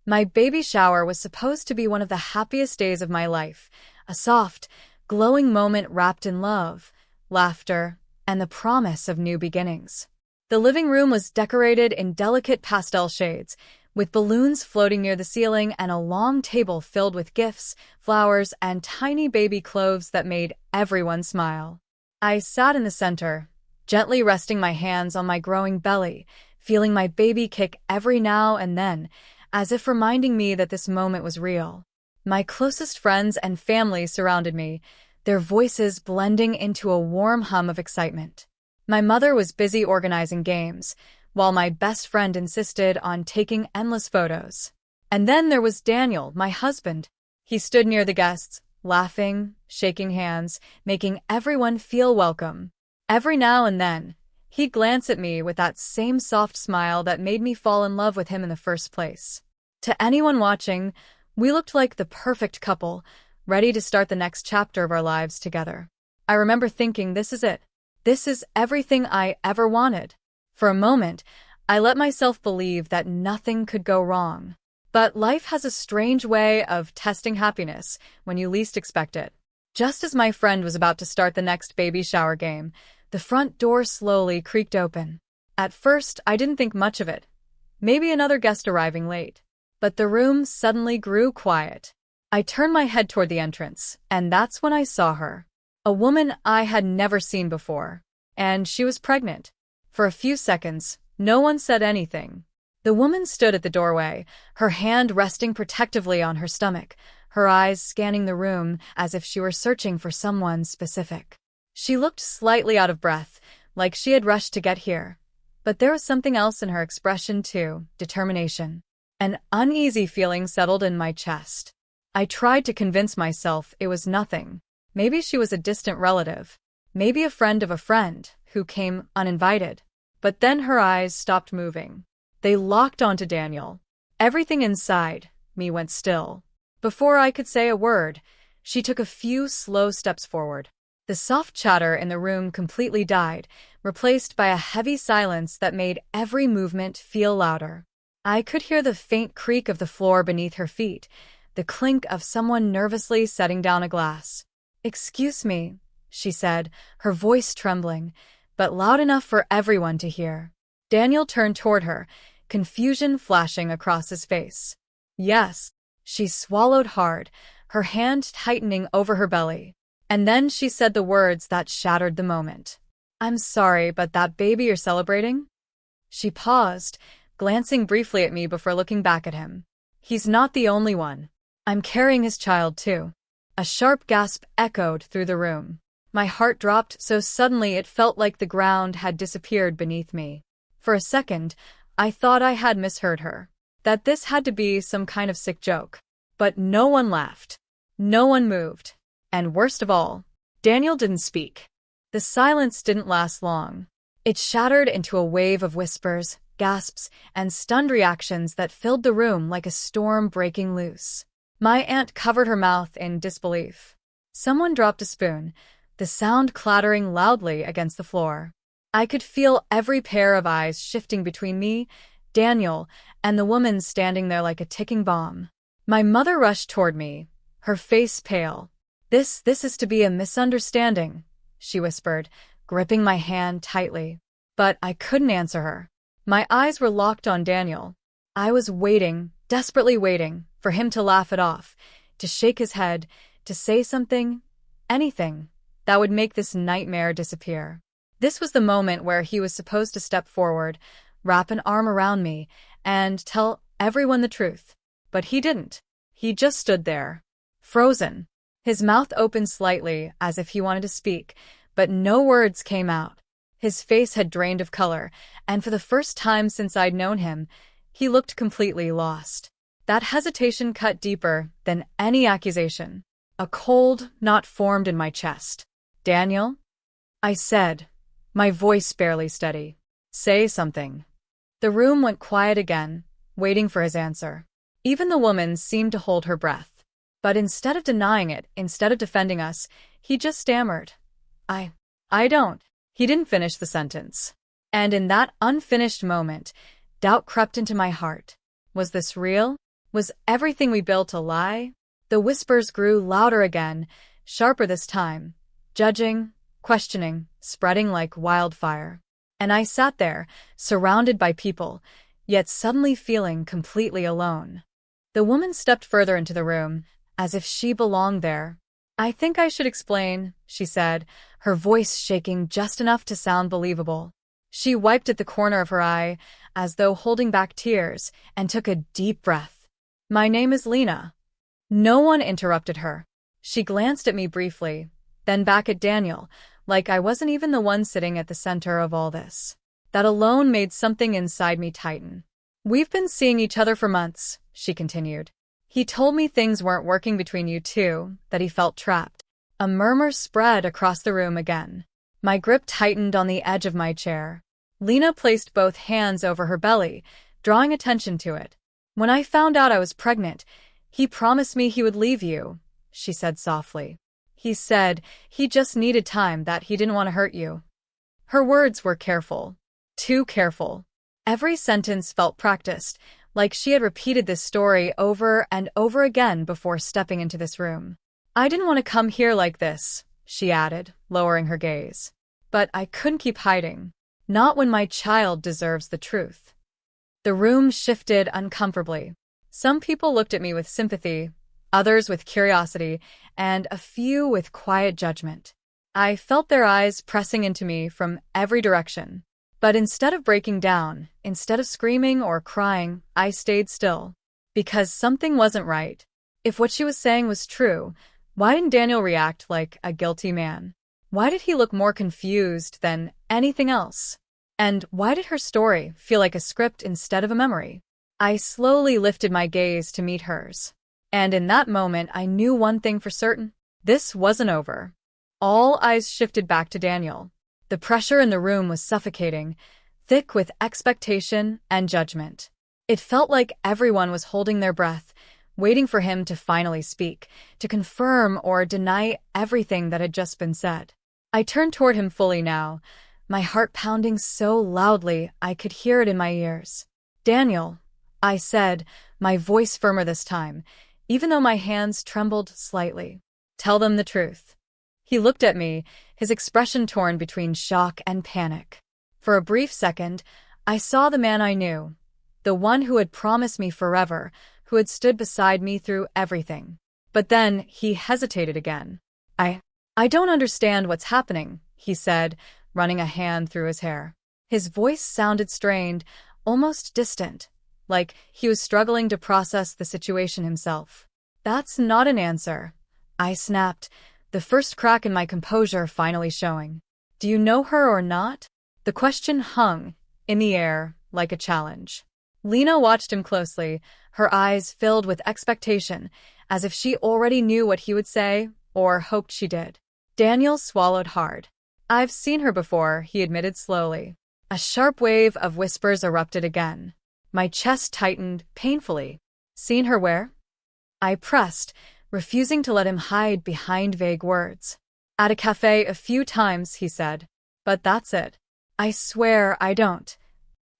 My baby shower was supposed to be one of the happiest days of my life, a soft, glowing moment wrapped in love, laughter, and the promise of new beginnings. The living room was decorated in delicate pastel shades, with balloons floating near the ceiling and a long table filled with gifts, flowers, and tiny baby clothes that made everyone smile. I sat in the center, gently resting my hands on my growing belly, feeling my baby kick every now and then, as if reminding me that this moment was real. My closest friends and family surrounded me, their voices blending into a warm hum of excitement. My mother was busy organizing games, while my best friend insisted on taking endless photos. And then there was Daniel, my husband. He stood near the guests, laughing, shaking hands, making everyone feel welcome. Every now and then, he'd glance at me with that same soft smile that made me fall in love with him in the first place. To anyone watching, we looked like the perfect couple, ready to start the next chapter of our lives together. I remember thinking, this is it. This is everything I ever wanted. For a moment, I let myself believe that nothing could go wrong. But life has a strange way of testing happiness when you least expect it. Just as my friend was about to start the next baby shower game, the front door slowly creaked open. At first, I didn't think much of it. Maybe another guest arriving late. But the room suddenly grew quiet. I turned my head toward the entrance, and that's when I saw her. A woman I had never seen before. And she was pregnant. For a few seconds, no one said anything. The woman stood at the doorway, her hand resting protectively on her stomach, her eyes scanning the room as if she were searching for someone specific. She looked slightly out of breath, like she had rushed to get here. But there was something else in her expression too, determination. An uneasy feeling settled in my chest. I tried to convince myself it was nothing. Maybe she was a distant relative. Maybe a friend of a friend who came uninvited. But then her eyes stopped moving. They locked onto Daniel. Everything inside me went still. Before I could say a word, she took a few slow steps forward. The soft chatter in the room completely died, replaced by a heavy silence that made every movement feel louder. I could hear the faint creak of the floor beneath her feet, the clink of someone nervously setting down a glass. "Excuse me," she said, her voice trembling, but loud enough for everyone to hear. Daniel turned toward her, confusion flashing across his face. "Yes." She swallowed hard, her hand tightening over her belly. And then she said the words that shattered the moment. "I'm sorry, but that baby you're celebrating?" She paused, glancing briefly at me before looking back at him. "He's not the only one. I'm carrying his child too." A sharp gasp echoed through the room. My heart dropped so suddenly it felt like the ground had disappeared beneath me. For a second, I thought I had misheard her, that this had to be some kind of sick joke. But no one laughed. No one moved. And worst of all, Daniel didn't speak. The silence didn't last long. It shattered into a wave of whispers, gasps, and stunned reactions that filled the room like a storm breaking loose. My aunt covered her mouth in disbelief. Someone dropped a spoon, the sound clattering loudly against the floor. I could feel every pair of eyes shifting between me, Daniel, and the woman standing there like a ticking bomb. My mother rushed toward me, her face pale. This is to be a misunderstanding," she whispered, gripping my hand tightly. But I couldn't answer her. My eyes were locked on Daniel. I was waiting, desperately waiting, for him to laugh it off, to shake his head, to say something, anything, that would make this nightmare disappear. This was the moment where he was supposed to step forward, wrap an arm around me, and tell everyone the truth. But he didn't. He just stood there, frozen. His mouth opened slightly as if he wanted to speak, but no words came out. His face had drained of color, and for the first time since I'd known him, he looked completely lost. That hesitation cut deeper than any accusation. A cold knot formed in my chest. "Daniel?" I said, my voice barely steady. "Say something." The room went quiet again, waiting for his answer. Even the woman seemed to hold her breath. But instead of denying it, instead of defending us, he just stammered. I don't." He didn't finish the sentence. And in that unfinished moment, doubt crept into my heart. Was this real? Was everything we built a lie? The whispers grew louder again, sharper this time, judging, questioning, spreading like wildfire. And I sat there, surrounded by people, yet suddenly feeling completely alone. The woman stepped further into the room, as if she belonged there. "I think I should explain," she said, her voice shaking just enough to sound believable. She wiped at the corner of her eye, as though holding back tears, and took a deep breath. "My name is Lena." No one interrupted her. She glanced at me briefly, then back at Daniel, like I wasn't even the one sitting at the center of all this. That alone made something inside me tighten. "We've been seeing each other for months," she continued. "He told me things weren't working between you two, that he felt trapped." A murmur spread across the room again. My grip tightened on the edge of my chair. Lena placed both hands over her belly, drawing attention to it. "When I found out I was pregnant, he promised me he would leave you," she said softly. "He said he just needed time, that he didn't want to hurt you." Her words were careful. Too careful. Every sentence felt practiced, like she had repeated this story over and over again before stepping into this room. "I didn't want to come here like this," she added, lowering her gaze. "But I couldn't keep hiding. Not when my child deserves the truth." The room shifted uncomfortably. Some people looked at me with sympathy, others with curiosity, and a few with quiet judgment. I felt their eyes pressing into me from every direction. But instead of breaking down, instead of screaming or crying, I stayed still. Because something wasn't right. If what she was saying was true, why didn't Daniel react like a guilty man? Why did he look more confused than anything else? And why did her story feel like a script instead of a memory? I slowly lifted my gaze to meet hers. And in that moment, I knew one thing for certain. This wasn't over. All eyes shifted back to Daniel. The pressure in the room was suffocating, thick with expectation and judgment. It felt like everyone was holding their breath, waiting for him to finally speak, to confirm or deny everything that had just been said. I turned toward him fully now, my heart pounding so loudly I could hear it in my ears. "Daniel," I said, my voice firmer this time, even though my hands trembled slightly. "Tell them the truth." He looked at me, his expression torn between shock and panic. For a brief second, I saw the man I knew, the one who had promised me forever, who had stood beside me through everything. But then he hesitated again. I don't understand what's happening," he said, running a hand through his hair. His voice sounded strained, almost distant, like he was struggling to process the situation himself. "That's not an answer," I snapped, the first crack in my composure finally showing. "Do you know her or not?" The question hung in the air like a challenge. Lena watched him closely, her eyes filled with expectation, as if she already knew what he would say, or hoped she did. Daniel swallowed hard. "I've seen her before," he admitted slowly. A sharp wave of whispers erupted again. My chest tightened painfully. "Seen her where?" I pressed, refusing to let him hide behind vague words. "At a cafe a few times," he said. "But that's it." "I swear I don't."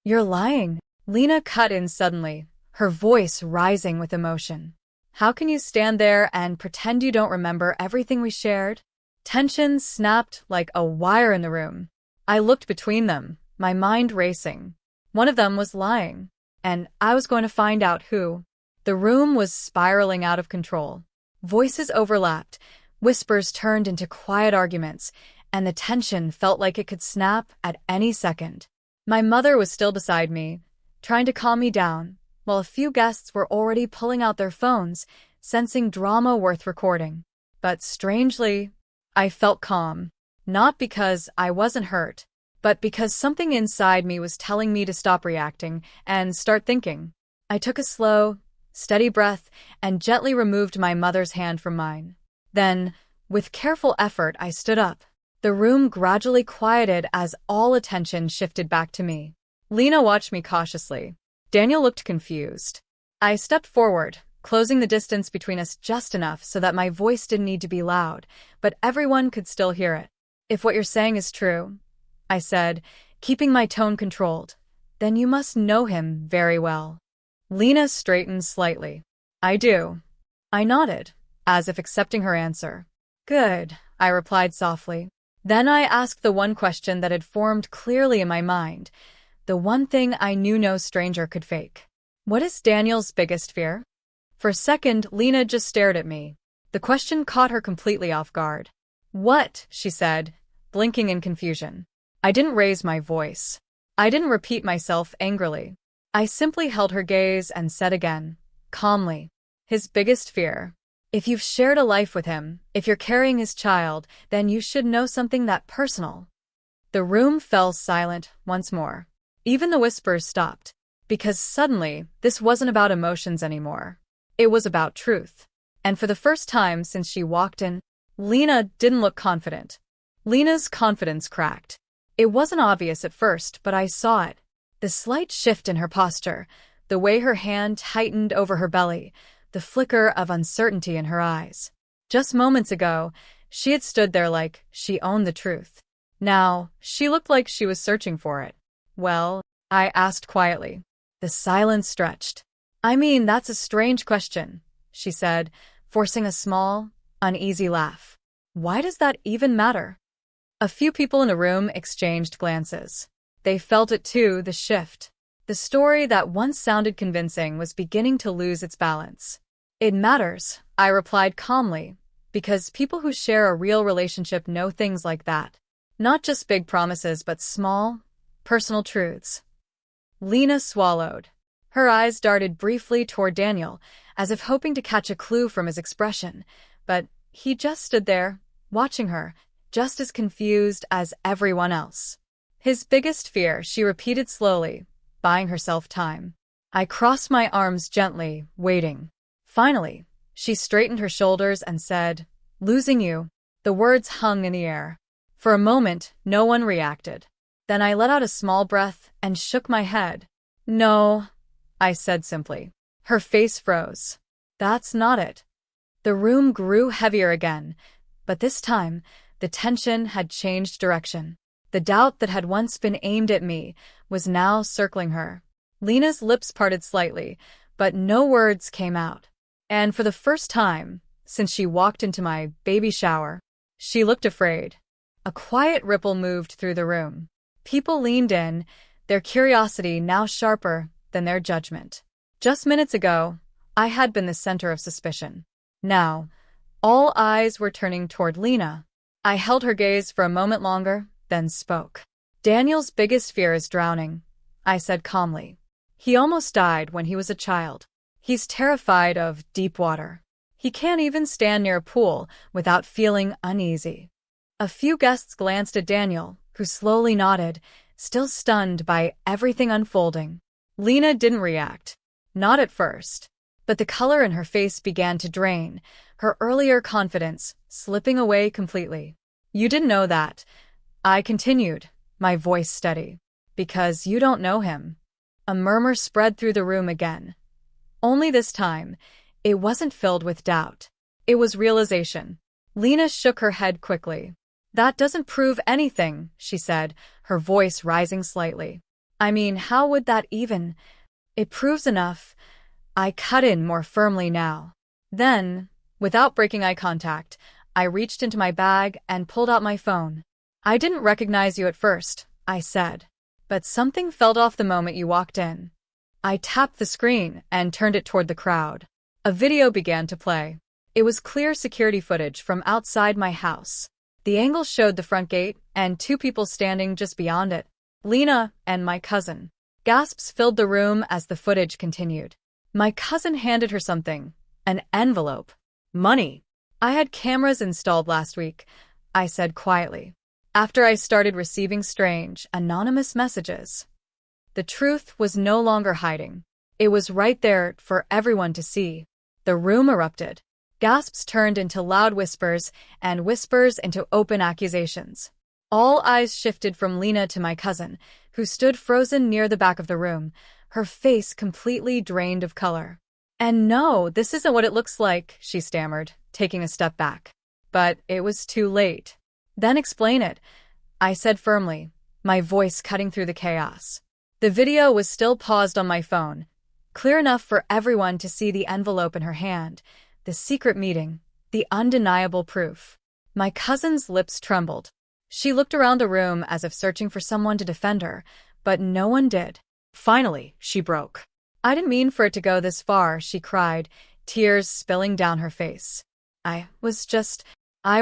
"You're lying." Lena cut in suddenly, her voice rising with emotion. "How can you stand there and pretend you don't remember everything we shared?" Tension snapped like a wire in the room. I looked between them, my mind racing. One of them was lying, and I was going to find out who. The room was spiraling out of control. Voices overlapped, whispers turned into quiet arguments, and the tension felt like it could snap at any second. My mother was still beside me, trying to calm me down, while a few guests were already pulling out their phones, sensing drama worth recording. But strangely, I felt calm. Not because I wasn't hurt, but because something inside me was telling me to stop reacting and start thinking. I took a slow, steady breath and gently removed my mother's hand from mine. Then, with careful effort, I stood up. The room gradually quieted as all attention shifted back to me. Lena watched me cautiously. Daniel looked confused. I stepped forward, closing the distance between us just enough so that my voice didn't need to be loud, but everyone could still hear it. "If what you're saying is true," I said, keeping my tone controlled, "then you must know him very well." Lena straightened slightly. I do. I nodded, as if accepting her answer. Good, I replied softly. Then I asked the one question that had formed clearly in my mind, the one thing I knew no stranger could fake. What is Daniel's biggest fear? For a second, Lena just stared at me. The question caught her completely off guard. What? She said, blinking in confusion. I didn't raise my voice. I didn't repeat myself angrily. I simply held her gaze and said again, calmly, his biggest fear. If you've shared a life with him, if you're carrying his child, then you should know something that personal. The room fell silent once more. Even the whispers stopped, because suddenly, this wasn't about emotions anymore. It was about truth. And for the first time since she walked in, Lena didn't look confident. Lena's confidence cracked. It wasn't obvious at first, but I saw it. The slight shift in her posture, the way her hand tightened over her belly, the flicker of uncertainty in her eyes. Just moments ago, she had stood there like she owned the truth. Now, she looked like she was searching for it. Well, I asked quietly. The silence stretched. I mean, that's a strange question, she said, forcing a small, uneasy laugh. Why does that even matter? A few people in the room exchanged glances. They felt it too, the shift. The story that once sounded convincing was beginning to lose its balance. It matters, I replied calmly, because people who share a real relationship know things like that. Not just big promises, but small, personal truths. Lena swallowed. Her eyes darted briefly toward Daniel, as if hoping to catch a clue from his expression, but he just stood there, watching her, just as confused as everyone else. His biggest fear, she repeated slowly, buying herself time. I crossed my arms gently, waiting. Finally, she straightened her shoulders and said, losing you. The words hung in the air. For a moment, no one reacted. Then I let out a small breath and shook my head. No, I said simply. Her face froze. That's not it. The room grew heavier again, but this time, the tension had changed direction. The doubt that had once been aimed at me was now circling her. Lena's lips parted slightly, but no words came out. And for the first time, since she walked into my baby shower, she looked afraid. A quiet ripple moved through the room. People leaned in, their curiosity now sharper than their judgment. Just minutes ago, I had been the center of suspicion. Now, all eyes were turning toward Lena. I held her gaze for a moment longer, then spoke. Daniel's biggest fear is drowning, I said calmly. He almost died when he was a child. He's terrified of deep water. He can't even stand near a pool without feeling uneasy. A few guests glanced at Daniel, who slowly nodded, still stunned by everything unfolding. Lena didn't react. Not at first. But the color in her face began to drain, her earlier confidence slipping away completely. You didn't know that, I continued, my voice steady. Because you don't know him. A murmur spread through the room again. Only this time, it wasn't filled with doubt. It was realization. Lena shook her head quickly. That doesn't prove anything, she said, her voice rising slightly. I mean, how would that even? It proves enough. I cut in more firmly now. Then, without breaking eye contact, I reached into my bag and pulled out my phone. I didn't recognize you at first, I said. But something felt off the moment you walked in. I tapped the screen and turned it toward the crowd. A video began to play. It was clear security footage from outside my house. The angle showed the front gate and two people standing just beyond it, Lena and my cousin. Gasps filled the room as the footage continued. My cousin handed her something, an envelope. Money. I had cameras installed last week, I said quietly, after I started receiving strange, anonymous messages. The truth was no longer hiding. It was right there for everyone to see. The room erupted. Gasps turned into loud whispers, and whispers into open accusations. All eyes shifted from Lena to my cousin, who stood frozen near the back of the room, her face completely drained of color. And no, this isn't what it looks like, she stammered, taking a step back. But it was too late. Then explain it, I said firmly, my voice cutting through the chaos. The video was still paused on my phone, clear enough for everyone to see the envelope in her hand, the secret meeting, the undeniable proof. My cousin's lips trembled. She looked around the room as if searching for someone to defend her, but no one did. Finally, she broke. "I didn't mean for it to go this far," she cried, tears spilling down her face. I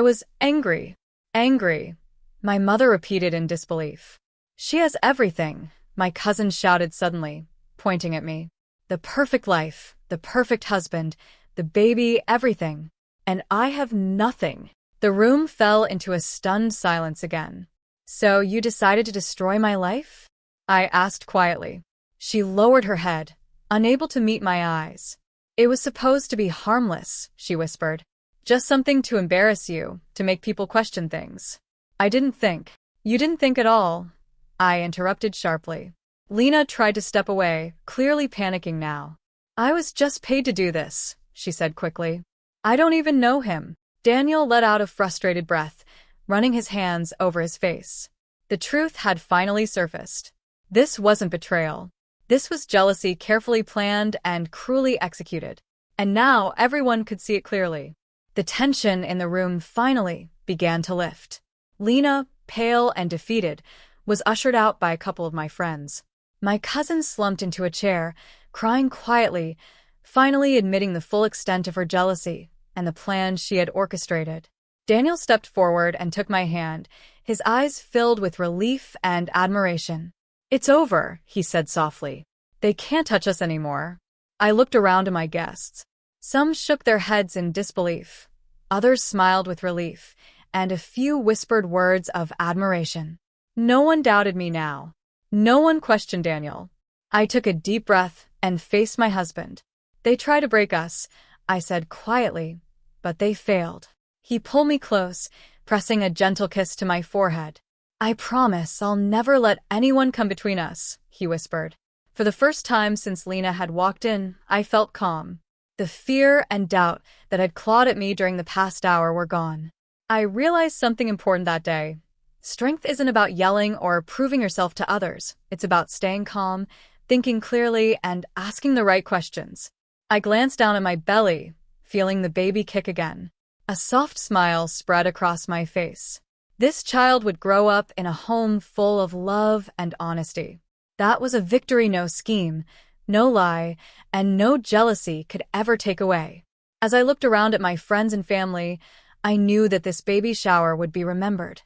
was angry. Angry," my mother repeated in disbelief. "She has everything," my cousin shouted suddenly, pointing at me. "The perfect life, the perfect husband, the baby, everything. And I have nothing." The room fell into a stunned silence again. "So you decided to destroy my life?" I asked quietly. She lowered her head, unable to meet my eyes. "It was supposed to be harmless," she whispered. "Just something to embarrass you, to make people question things." "I didn't think." "You didn't think at all," I interrupted sharply. Lena tried to step away, clearly panicking now. "I was just paid to do this," she said quickly. "I don't even know him." Daniel let out a frustrated breath, running his hands over his face. The truth had finally surfaced. This wasn't betrayal. This was jealousy carefully planned and cruelly executed. And now everyone could see it clearly. The tension in the room finally began to lift. Lena, pale and defeated, was ushered out by a couple of my friends. My cousin slumped into a chair, crying quietly, finally admitting the full extent of her jealousy and the plan she had orchestrated. Daniel stepped forward and took my hand, his eyes filled with relief and admiration. "It's over," he said softly. "They can't touch us anymore." I looked around at my guests. Some shook their heads in disbelief, others smiled with relief, and a few whispered words of admiration. No one doubted me now. No one questioned Daniel. I took a deep breath and faced my husband. "They tried to break us," I said quietly, "but they failed." He pulled me close, pressing a gentle kiss to my forehead. "I promise I'll never let anyone come between us," he whispered. For the first time since Lena had walked in, I felt calm. The fear and doubt that had clawed at me during the past hour were gone. I realized something important that day. Strength isn't about yelling or proving yourself to others. It's about staying calm, thinking clearly, and asking the right questions. I glanced down at my belly, feeling the baby kick again. A soft smile spread across my face. This child would grow up in a home full of love and honesty. That was a victory no scheme, no lie, and no jealousy could ever take away. As I looked around at my friends and family, I knew that this baby shower would be remembered.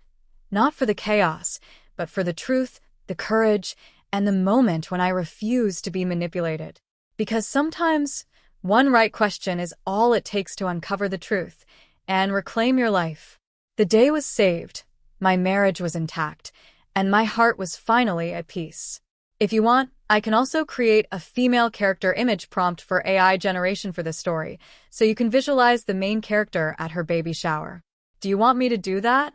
Not for the chaos, but for the truth, the courage, and the moment when I refused to be manipulated. Because sometimes, one right question is all it takes to uncover the truth and reclaim your life. The day was saved, my marriage was intact, and my heart was finally at peace. If you want, I can also create a female character image prompt for AI generation for this story, so you can visualize the main character at her baby shower. Do you want me to do that?